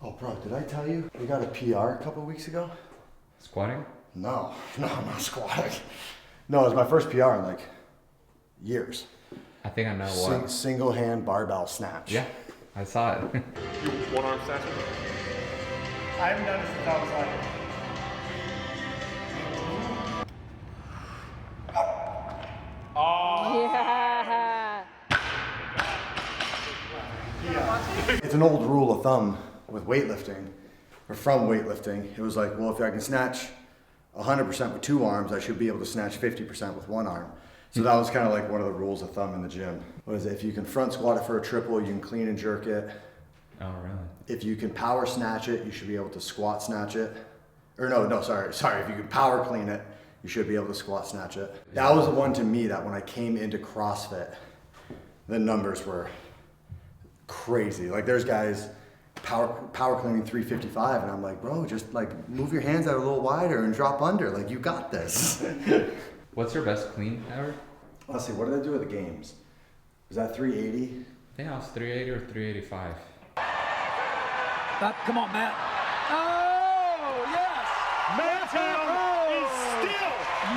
Oh, bro, did I tell you we got a PR a couple weeks ago? Squatting? No, not squatting. No, it was my first PR in like years. I think I know what. Single hand barbell snatch. Yeah, I saw it. You one arm snatch? I haven't done it since I was like. Yeah. It's an old rule of thumb with weightlifting, or from weightlifting. It was like, well, if I can snatch 100% with 2 arms, I should be able to snatch 50% with 1 arm. So that was kind of like one of the rules of thumb in the gym. What is it? If you can front squat it for a triple, you can clean and jerk it. Oh, really? If you can power snatch it, you should be able to squat snatch it. Or sorry. If you can power clean it, you should be able to squat snatch it. That was the one to me that when I came into CrossFit, the numbers were crazy. Like there's guys power cleaning 355 and I'm like, bro, just like move your hands out a little wider and drop under. Like you got this. What's your best clean ever? Let's see, what did I do at the games? Was that 380? I think I was 380 or 385. Come on, Matt. Oh, yes! Mantown is still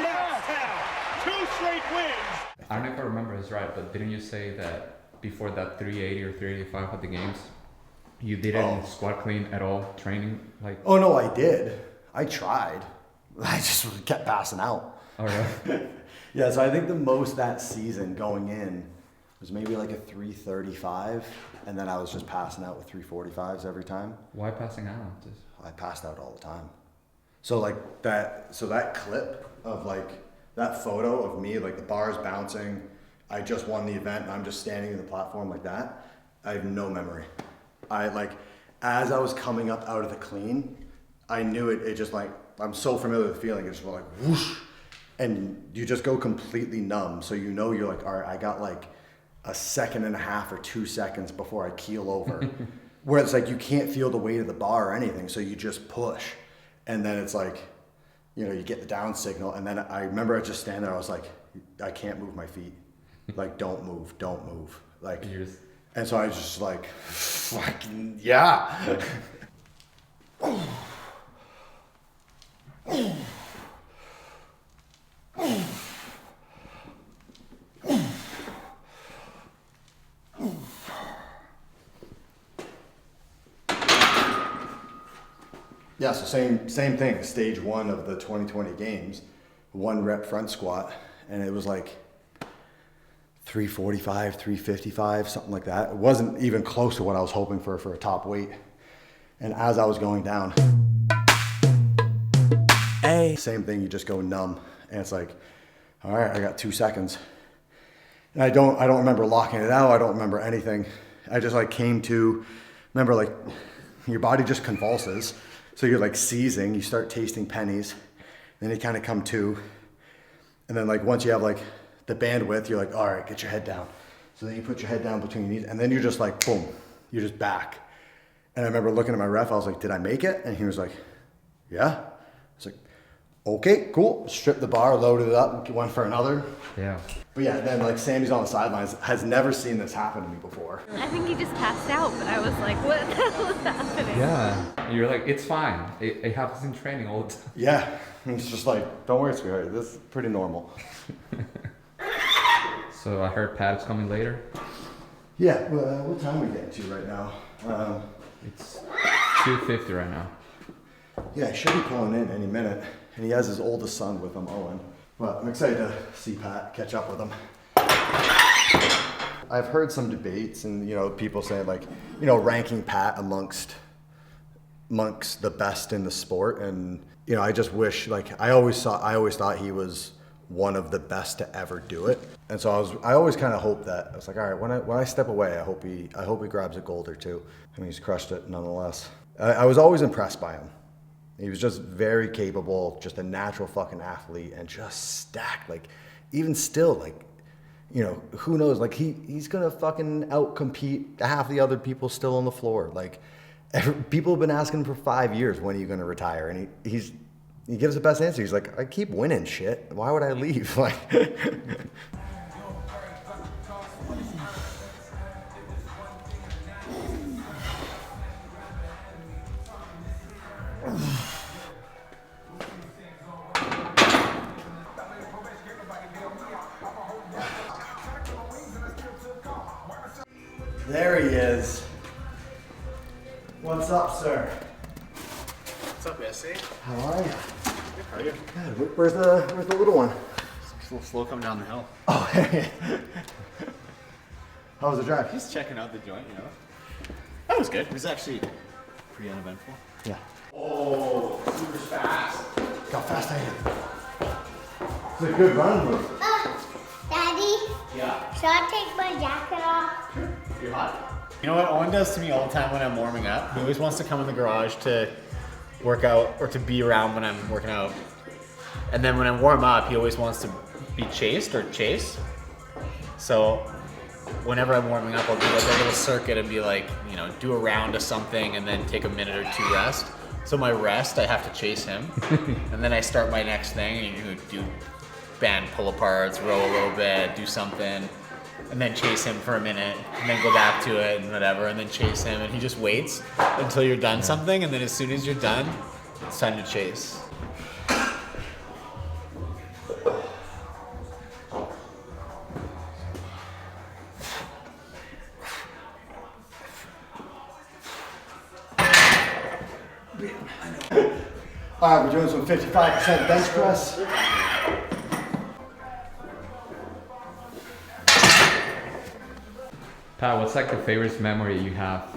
Mantown. 2 straight wins. I don't know if I remember this right, but didn't you say that before that 380 or 385 at the games, you didn't squat clean at all training? Like? Oh no, I did. I tried. I just kept passing out. Oh, really? Yeah, so I think the most that season going in was maybe like a 335, and then I was just passing out with 345s every time. Why passing out? Just... I passed out all the time. So like that clip of like that photo of me, like the bars bouncing, I just won the event and I'm just standing in the platform like that. I have no memory. I like, as I was coming up out of the clean, I knew it just like, I'm so familiar with the feeling. It just went like whoosh, and you just go completely numb. So you know you're like, all right, I got like a 1.5 seconds or 2 seconds before I keel over. Where it's like you can't feel the weight of the bar or anything, so you just push. And then it's like, you know, you get the down signal, and then I remember I just stand there, I was like, I can't move my feet. Like, don't move. Like, and so I was just like, fucking, yeah. Yeah, so same thing, stage 1 of the 2020 games, 1 rep front squat, and it was like 345, 355, something like that. It wasn't even close to what I was hoping for a top weight. And as I was going down, same thing, you just go numb, and it's like, all right, I got 2 seconds. And I don't remember locking it out, I don't remember anything. I just like came to, remember like, your body just convulses. So you're like seizing, you start tasting pennies, then you kind of come to, and then like once you have like the bandwidth, you're like, all right, get your head down. So then you put your head down between your knees, and then you're just like, boom, you're just back. And I remember looking at my ref, I was like, did I make it? And he was like, yeah. I was like, okay, cool. Stripped the bar, loaded it up, and went for another. Yeah. But yeah, then like Sammy's on the sidelines, has never seen this happen to me before. I think he just passed out, but I was like, what the hell is happening? Yeah. You're like, it's fine. It happens in training all the time. Yeah. And it's just like, don't worry, sweetheart. This is pretty normal. So I heard Pat's coming later. Yeah. What time are we getting to right now? It's 2:50 right now. Yeah, he should be pulling in any minute. And he has his oldest son with him, Owen. But I'm excited to see Pat, catch up with him. I've heard some debates and, you know, people saying like, you know, ranking Pat amongst the best in the sport. And, you know, I just wish, like, I always thought he was one of the best to ever do it. And so I always kind of hoped that, I was like, all right, when I step away, I hope he grabs a gold or two. I mean, he's crushed it nonetheless. I was always impressed by him. He was just very capable, just a natural fucking athlete, and just stacked. Like, even still, like, you know, who knows? Like, he's gonna fucking outcompete half the other people still on the floor. Like, people have been asking him for 5 years, when are you gonna retire? And he gives the best answer. He's like, I keep winning shit. Why would I leave? Like. What's up, sir? What's up, Jesse? How are you? Good, how are you? Good. Where's the little one? It's a little slow coming down the hill. Oh, hey. How was the drive? Just checking out the joint, you know. That was good. It was actually pretty uneventful. Yeah. Oh, super fast. Look how fast I am. It's a good run move. Daddy, Yeah. should I take my jacket off? You're hot. You know what Owen does to me all the time when I'm warming up? He always wants to come in the garage to work out or to be around when I'm working out. And then when I warm up, he always wants to be chased or chase. So whenever I'm warming up, I'll do like a little circuit and be like, you know, do a round of something and then take a minute or two rest. So my rest, I have to chase him. And then I start my next thing and you do band pull aparts, row a little bit, do something. And then chase him for a minute, and then go back to it and whatever, and then chase him, and he just waits until you're done something, and then as soon as you're done, it's time to chase. All right, we're doing some 55% bench press. Pat, what's like the favorite memory you have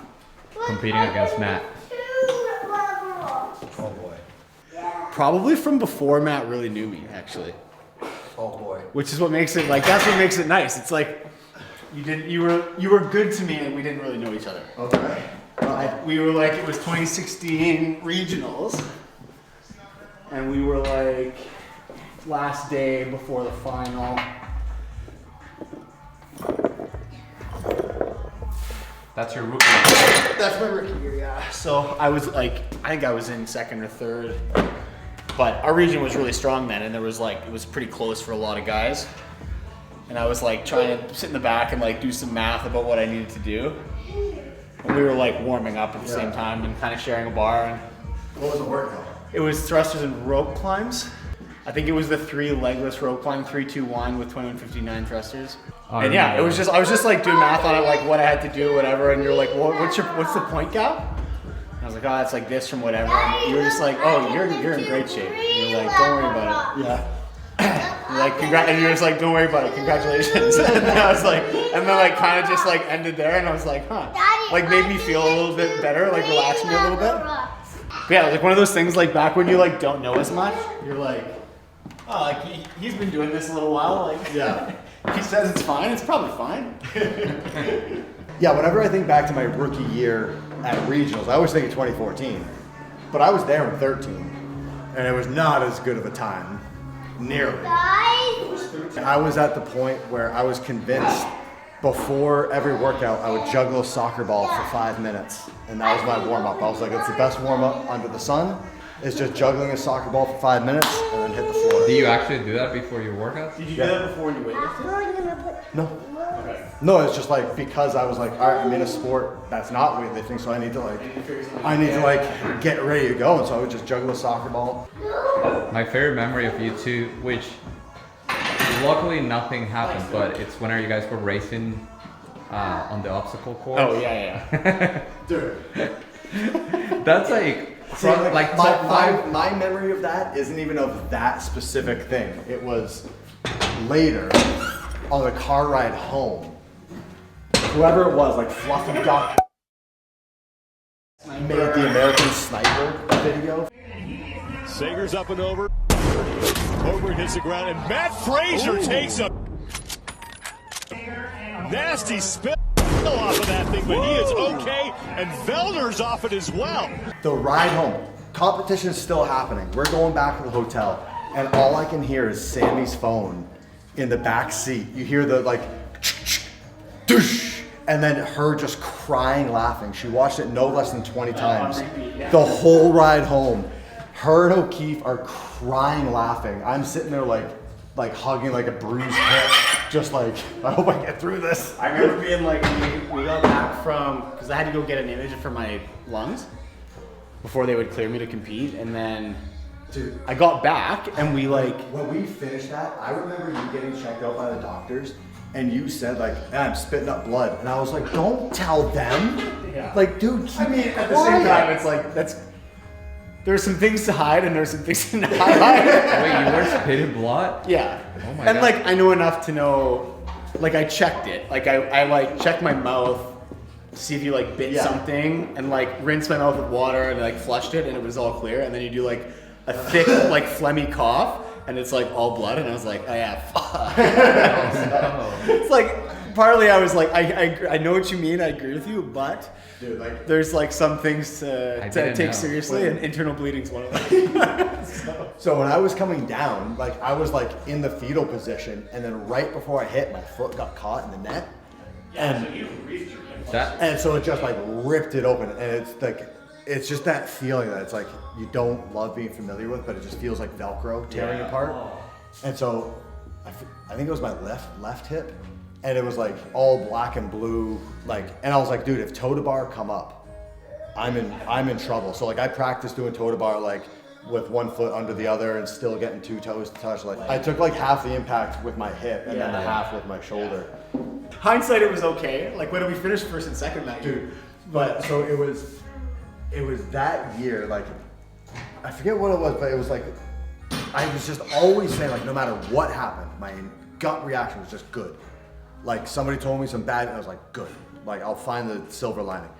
competing against Matt? Oh boy. Probably from before Matt really knew me, actually. Oh boy. Which is what makes it like that's what makes it nice. It's like you were good to me and we didn't really know each other. Okay. We were like it was 2016 regionals, and we were like last day before the final. That's your rookie. That's my rookie year, yeah. So I was like, I think I was in second or third, but our region was really strong then, and there was like, it was pretty close for a lot of guys. And I was like trying to sit in the back and like do some math about what I needed to do. And we were like warming up at the same time and kind of sharing a bar. And What was the workout? it was thrusters and rope climbs. I think it was the 3 legless rope climb, 3-2-1 with 2159 thrusters. Oh, And yeah, remember it was just I was just like doing math on it, like what I had to do, whatever. And you're like, well, what's the point gap? And I was like, oh, it's like this from whatever. And you were just like, oh, you're in great shape. And you're like, don't worry about it. Yeah. You're like, and you're just like, don't worry about it. Congratulations. And then I was like, and then like kind of just like ended there, and I was like, huh. Like made me feel a little bit better, like relaxed me a little bit. But yeah, like one of those things like back when you like don't know as much, you're like, oh, like he's been doing this a little while. Like, Yeah. he says it's fine. It's probably fine. Yeah, whenever I think back to my rookie year at regionals, I always think of 2014. But I was there in 13, and it was not as good of a time. Nearly. I was at the point where I was convinced before every workout I would juggle a soccer ball for 5 minutes, and that was my warm-up. I was like, it's the best warm-up under the sun. It's just juggling a soccer ball for 5 minutes and then hit the floor. Do you actually do that before your workouts? Did you do that before you weightlifted? No. No, it's just like because I was like, all right, I'm in a sport that's not weightlifting, so I need to like get ready to go, and so I would just juggle a soccer ball. My favorite memory of you two, which luckily nothing happened, but it's whenever you guys were racing on the obstacle course. Oh yeah. Dude. That's like See, like my memory of that isn't even of that specific thing. It was later on the car ride home. Whoever it was, like Fluffy Duck, made the American Sniper video. Sager's up and over. Over and hits the ground, and Mat Fraser takes a nasty spill off of that thing, but he is okay, and Vellner's off it as well. The ride home, competition is still happening. We're going back to the hotel, and all I can hear is Sammy's phone in the back seat. You hear the like, doosh, and then her just crying, laughing. She watched it no less than 20 times. The whole ride home. Her and O'Keefe are crying, laughing. I'm sitting there like hugging like a bruised hip, just like, I hope I get through this. I remember being like, we got back from, because I had to go get an image for my lungs before they would clear me to compete, and then Dude, I got back and we like, when we finished that, I remember you getting checked out by the doctors, and you said like, I'm spitting up blood, and I was like, don't tell them. Yeah. Like, dude, I mean, at the same time, it's like there's some things to hide and there's some things to not hide. Wait, you were spitting blood? Yeah. Oh my and God. like I know enough to know, like I checked it. Like I like checked my mouth to see if you like bit something and like rinsed my mouth with water and like flushed it and it was all clear. And then you do like a thick like phlegmy cough and it's like all blood and I was like, oh yeah, fuck. It's like partly I was like, I know what you mean, I agree with you, but dude, like, there's like some things to didn't take know. seriously and internal bleeding's one of them. so when I was coming down, like I was like in the fetal position, and then right before I hit, my foot got caught in the net, and so it just like ripped it open, and it's like it's just that feeling that it's like you don't love being familiar with, but it just feels like Velcro tearing apart, and so I think it was my left hip. And it was like all black and blue, like, and I was like, dude, if toe to bar come up, I'm in trouble. So like I practiced doing toe to bar like with one foot under the other and still getting two toes to touch. Like I took like half the impact with my hip and then the half with my shoulder. Hindsight, it was okay. Like when we finished first and second that year. Dude, but so it was that year, like I forget what it was, but it was like I was just always saying like no matter what happened, my gut reaction was just good. Like somebody told me some bad, and I was like, good. Like I'll find the silver lining.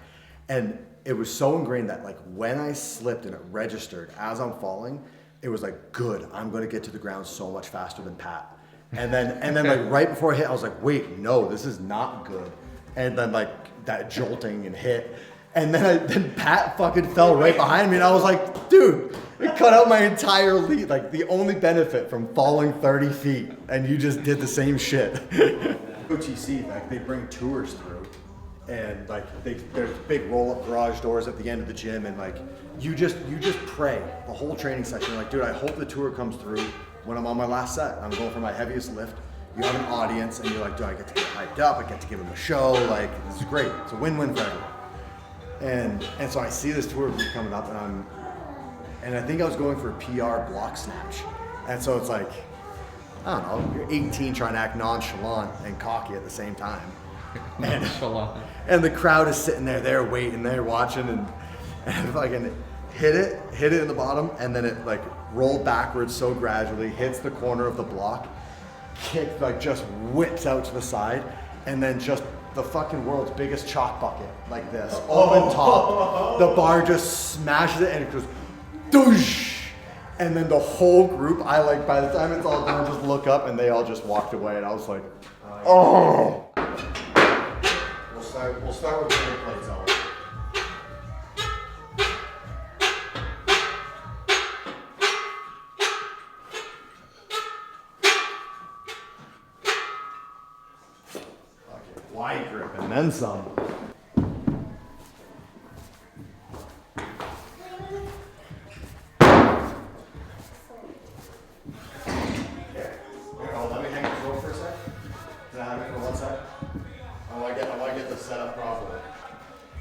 And it was so ingrained that like when I slipped and it registered as I'm falling, it was like, good, I'm gonna get to the ground so much faster than Pat. And then like right before I hit, I was like, wait, no, this is not good. And then like that jolting and hit. And then Pat fucking fell right behind me and I was like, dude, it cut out my entire lead. Like the only benefit from falling 30 feet and you just did the same shit. OTC, like they bring tours through, and like there's big roll-up garage doors at the end of the gym, and like you just pray the whole training session. You're like, dude, I hope the tour comes through when I'm on my last set. I'm going for my heaviest lift. You have an audience, and you're like, do I get to get hyped up? I get to give them a show. Like this is great. It's a win-win for everyone. And so I see this tour group coming up, and I think I was going for a PR block snatch, and so it's like, I don't know, you're 18 trying to act nonchalant and cocky at the same time. And the crowd is sitting there, they're waiting, they're watching, and fucking hit it in the bottom, and then it like rolled backwards so gradually, hits the corner of the block, kick, like just whips out to the side, and then just the fucking world's biggest chalk bucket, like this, open top. The bar just smashes it, and it goes, doosh! And then the whole group, I like, by the time it's all done, just look up and they all just walked away. And I was like, oh. We'll start with the plates out. Okay, wide grip and then some.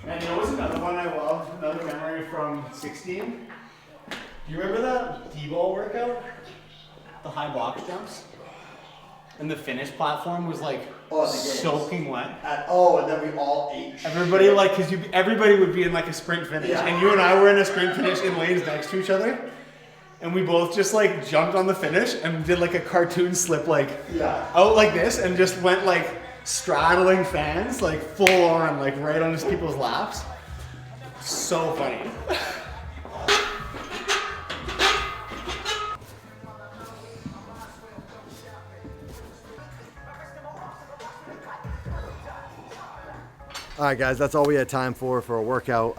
And you know what's another one I love? Another memory from 16? Do you remember that D-ball workout? The high box jumps? And the finish platform was like soaking wet. And then we all ate. Everybody like, cause everybody would be in like a sprint finish, and you and I were in a sprint finish in lanes next to each other, and we both just like jumped on the finish and did like a cartoon slip, like out like this, and just went like straddling fans, like full on, like right on his people's laps. So funny. All right, guys, that's all we had time for a workout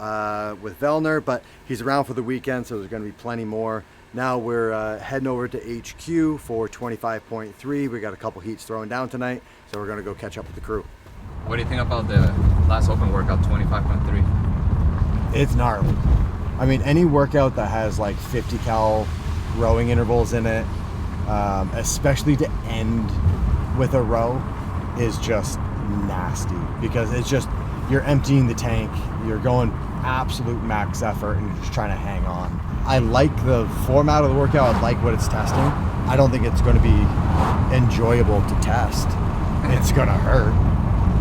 with Vellner, but he's around for the weekend, so there's going to be plenty more. Now we're heading over to HQ for 25.3. We got a couple heats thrown down tonight, so we're going to go catch up with the crew. What do you think about the last open workout, 25.3? It's gnarly. I mean, any workout that has like 50 cal rowing intervals in it, especially to end with a row, is just nasty, because it's just, you're emptying the tank, you're going absolute max effort, and you're just trying to hang on. I like the format of the workout, I like what it's testing. I don't think it's going to be enjoyable to test. It's going to hurt,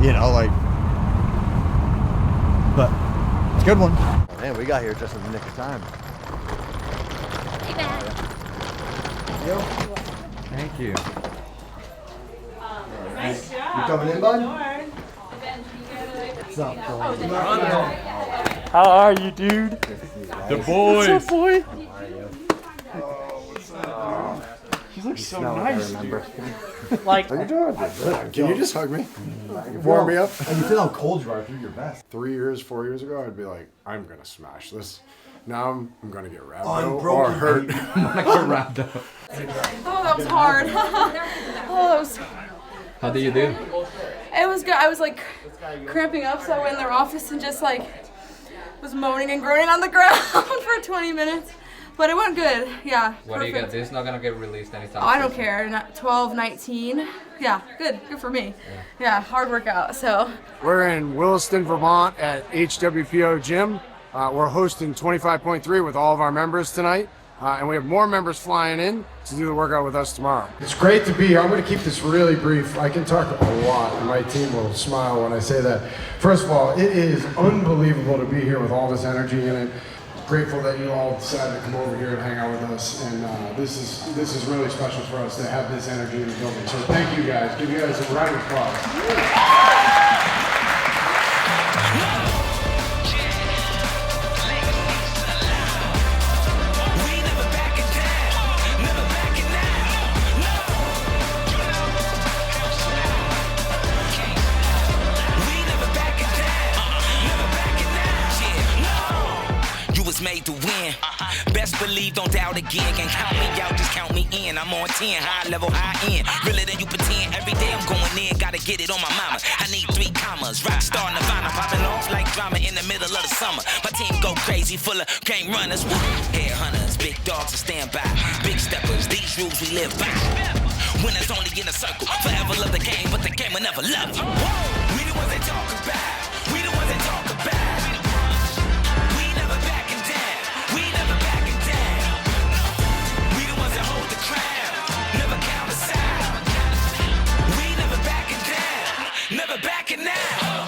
you know, like, but Good one. Man, we got here just in the nick of time. Hey, Matt. Thank you. Nice job. You coming in, bud? What's up, How are you, dude? The boys. What's up, boy? You look so nice, dude. Like, How you doing? Can you just hug me? Warm me up? And you feel how cold you are through your vest. 4 years ago, I'd be like, I'm gonna smash this. Now I'm gonna get wrapped or Unbroken. hurt. Get wrapped up. Oh, that was hard. Oh, that was. How do you do? It was good. I was like cramping up, so I went in their office and just like was moaning and groaning on the ground for 20 minutes. But it went good. Yeah. What do you get? This is not gonna get released anytime Oh, I don't care. 12, 19. Yeah, good. Good for me. Yeah, hard workout. So. We're in Williston, Vermont at HWPO Gym. We're hosting 25.3 with all of our members tonight. And we have more members flying in to do the workout with us tomorrow. It's great to be here. I'm going to keep this really brief. I can talk a lot, and my team will smile when I say that. First of all, it is unbelievable to be here with all this energy in it. Grateful that you all decided to come over here and hang out with us. And this is really special for us to have this energy in the building. So thank you guys. Give you guys a round of applause. Made to win. Best believe, don't doubt again. Can't count me out, just count me in. I'm on 10, high level, high end. Realer than you pretend. Every day I'm going in, gotta get it on my mama. I need 3 commas. Rock star Nirvana, popping off like drama in the middle of the summer. My team go crazy, full of game runners, hair hunters, big dogs to stand by, big steppers. These rules we live by. Winners only in a circle. Forever love the game, but the game will never love you. We the ones they talk about. We the ones they talk about. Never backing now.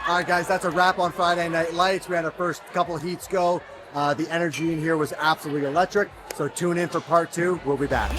All right, guys, that's a wrap on Friday Night Lights. We had our first couple of heats go. The energy in here was absolutely electric. So tune in for part 2. We'll be back.